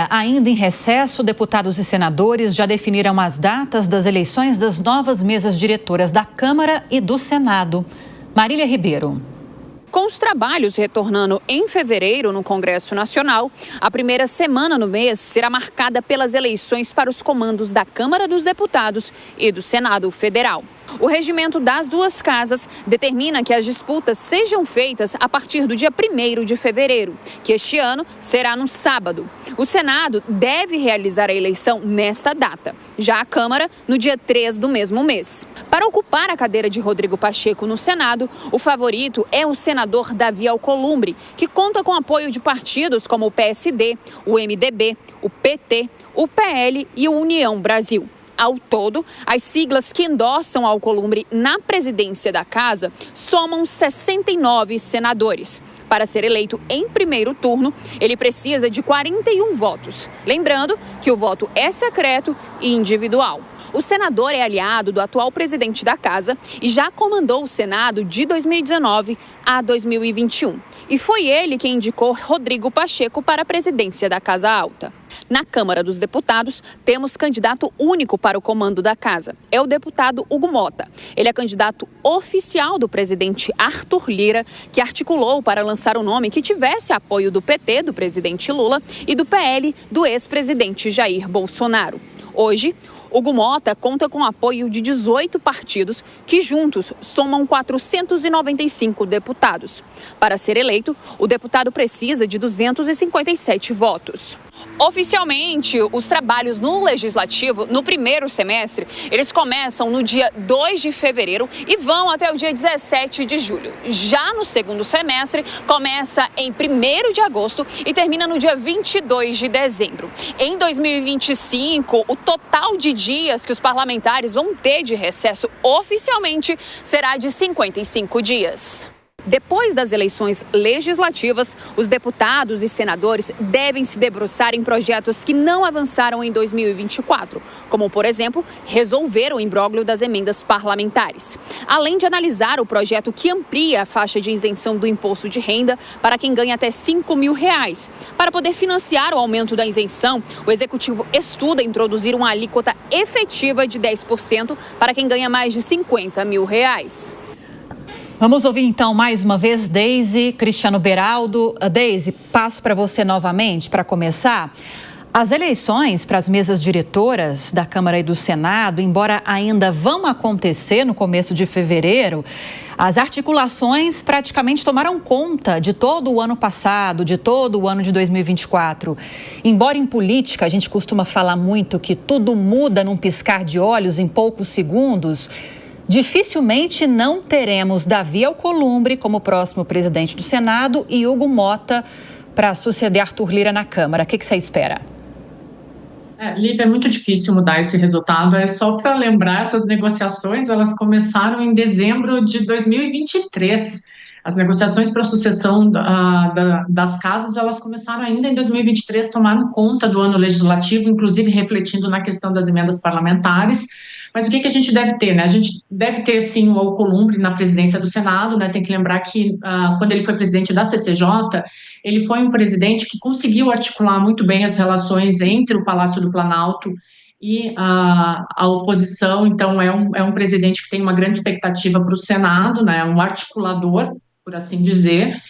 Ainda em recesso, deputados e senadores já definiram as datas das eleições das novas mesas diretoras da Câmara e do Senado. Marília Ribeiro. Com os trabalhos retornando em fevereiro no Congresso Nacional, a primeira semana no mês será marcada pelas eleições para os comandos da Câmara dos Deputados e do Senado Federal. O regimento das duas casas determina que as disputas sejam feitas a partir do dia 1º de fevereiro, que este ano será no sábado. O Senado deve realizar a eleição nesta data, já a Câmara no dia 3 do mesmo mês. Para ocupar a cadeira de Rodrigo Pacheco no Senado, o favorito é o senador Davi Alcolumbre, que conta com apoio de partidos como o PSD, o MDB, o PT, o PL e o União Brasil. Ao todo, as siglas que endossam Alcolumbre na presidência da casa somam 69 senadores. Para ser eleito em primeiro turno, ele precisa de 41 votos. Lembrando que o voto é secreto e individual. O senador é aliado do atual presidente da casa e já comandou o Senado de 2019 a 2021. E foi ele quem indicou Rodrigo Pacheco para a presidência da Casa Alta. Na Câmara dos Deputados, temos candidato único para o comando da casa. É o deputado Hugo Mota. Ele é candidato oficial do presidente Arthur Lira, que articulou para lançar um nome que tivesse apoio do PT, do presidente Lula, e do PL, do ex-presidente Jair Bolsonaro. Hoje, Hugo Mota conta com o apoio de 18 partidos que juntos somam 495 deputados. Para ser eleito, o deputado precisa de 257 votos. Oficialmente, os trabalhos no Legislativo, no primeiro semestre, eles começam no dia 2 de fevereiro e vão até o dia 17 de julho. Já no segundo semestre, começa em 1º de agosto e termina no dia 22 de dezembro. Em 2025, o total de dias que os parlamentares vão ter de recesso oficialmente será de 55 dias. Depois das eleições legislativas, os deputados e senadores devem se debruçar em projetos que não avançaram em 2024, como, por exemplo, resolver o imbróglio das emendas parlamentares. Além de analisar o projeto que amplia a faixa de isenção do imposto de renda para quem ganha até R$5 mil. Para poder financiar o aumento da isenção, o Executivo estuda introduzir uma alíquota efetiva de 10% para quem ganha mais de R$50 mil. Vamos ouvir então mais uma vez Deise Cristiano Beraldo. Deise, passo para você novamente para começar. As eleições para as mesas diretoras da Câmara e do Senado, embora ainda vão acontecer no começo de fevereiro, as articulações praticamente tomaram conta de todo o ano passado, de todo o ano de 2024. Embora em política a gente costuma falar muito que tudo muda num piscar de olhos, em poucos segundos, dificilmente não teremos Davi Alcolumbre como próximo presidente do Senado e Hugo Mota para suceder Arthur Lira na Câmara. O que você espera? Lívia, é muito difícil mudar esse resultado. É só para lembrar, essas negociações elas começaram em dezembro de 2023. As negociações para a sucessão das casas, elas começaram ainda em 2023, tomaram conta do ano legislativo, inclusive refletindo na questão das emendas parlamentares. Mas o que a gente deve ter, né? A gente deve ter, sim, o Alcolumbre na presidência do Senado, né? Tem que lembrar que, quando ele foi presidente da CCJ, ele foi um presidente que conseguiu articular muito bem as relações entre o Palácio do Planalto e a oposição. Então, é um presidente que tem uma grande expectativa para o Senado, né? Um articulador, por assim dizer.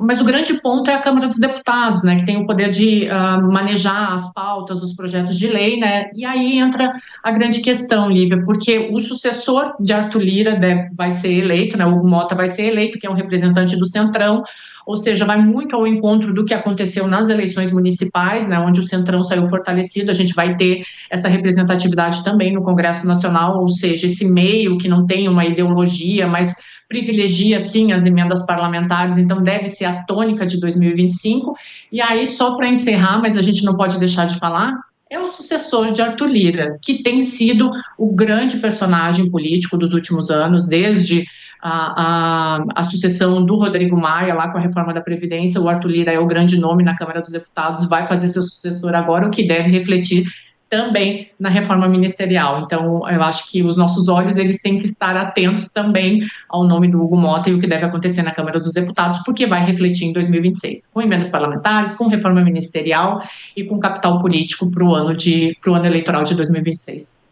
Mas o grande ponto é a Câmara dos Deputados, né, que tem o poder de manejar as pautas, os projetos de lei, né, e aí entra a grande questão, Lívia, porque o sucessor de Arthur Lira vai ser eleito, né, o Hugo Mota vai ser eleito, que é um representante do Centrão, ou seja, vai muito ao encontro do que aconteceu nas eleições municipais, né, onde o Centrão saiu fortalecido. A gente vai ter essa representatividade também no Congresso Nacional, ou seja, esse meio que não tem uma ideologia, mas privilegia, sim, as emendas parlamentares, então deve ser a tônica de 2025. E aí, só para encerrar, mas a gente não pode deixar de falar, é o sucessor de Arthur Lira, que tem sido o grande personagem político dos últimos anos, desde a sucessão do Rodrigo Maia, lá com a reforma da Previdência. O Arthur Lira é o grande nome na Câmara dos Deputados, vai fazer seu sucessor agora, o que deve refletir também na reforma ministerial. Então, eu acho que os nossos olhos eles têm que estar atentos também ao nome do Hugo Motta e o que deve acontecer na Câmara dos Deputados, porque vai refletir em 2026, com emendas parlamentares, com reforma ministerial e com capital político para o ano eleitoral de 2026.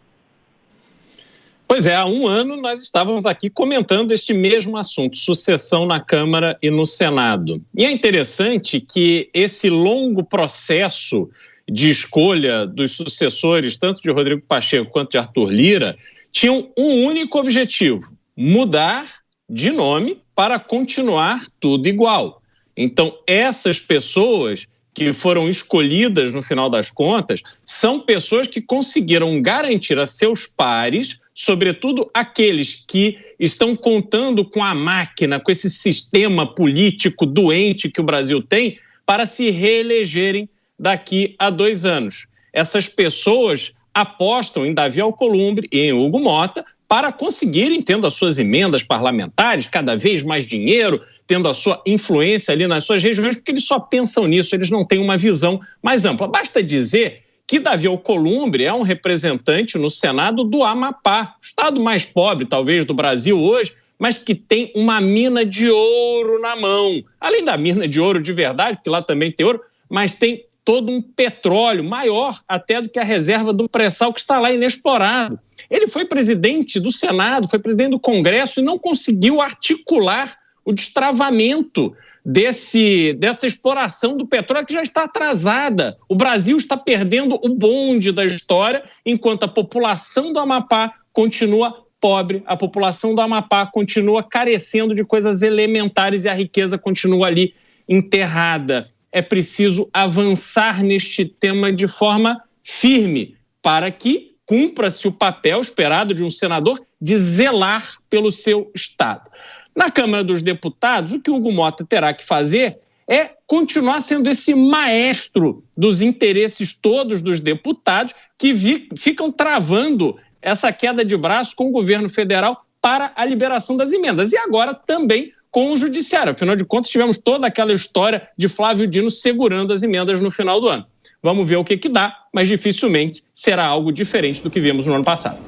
Pois é, há um ano nós estávamos aqui comentando este mesmo assunto, sucessão na Câmara e no Senado. E é interessante que esse longo processo de escolha dos sucessores, tanto de Rodrigo Pacheco quanto de Arthur Lira, tinham um único objetivo: mudar de nome para continuar tudo igual. Então, essas pessoas que foram escolhidas no final das contas são pessoas que conseguiram garantir a seus pares, sobretudo aqueles que estão contando com a máquina, com esse sistema político doente que o Brasil tem, para se reelegerem daqui a 2 anos. Essas pessoas apostam em Davi Alcolumbre e em Hugo Motta para conseguirem, tendo as suas emendas parlamentares, cada vez mais dinheiro, tendo a sua influência ali nas suas regiões, porque eles só pensam nisso, eles não têm uma visão mais ampla. Basta dizer que Davi Alcolumbre é um representante no Senado do Amapá, o estado mais pobre, talvez, do Brasil hoje, mas que tem uma mina de ouro na mão. Além da mina de ouro de verdade, porque lá também tem ouro, mas tem todo um petróleo maior até do que a reserva do pré-sal que está lá inexplorado. Ele foi presidente do Senado, foi presidente do Congresso e não conseguiu articular o destravamento dessa exploração do petróleo que já está atrasada. O Brasil está perdendo o bonde da história, enquanto a população do Amapá continua pobre, a população do Amapá continua carecendo de coisas elementares e a riqueza continua ali enterrada. É preciso avançar neste tema de forma firme para que cumpra-se o papel esperado de um senador de zelar pelo seu estado. Na Câmara dos Deputados, o que o Hugo Motta terá que fazer é continuar sendo esse maestro dos interesses todos dos deputados que ficam travando essa queda de braço com o governo federal para a liberação das emendas. E agora também com o judiciário. Afinal de contas, tivemos toda aquela história de Flávio Dino segurando as emendas no final do ano. Vamos ver o que dá, mas dificilmente será algo diferente do que vimos no ano passado.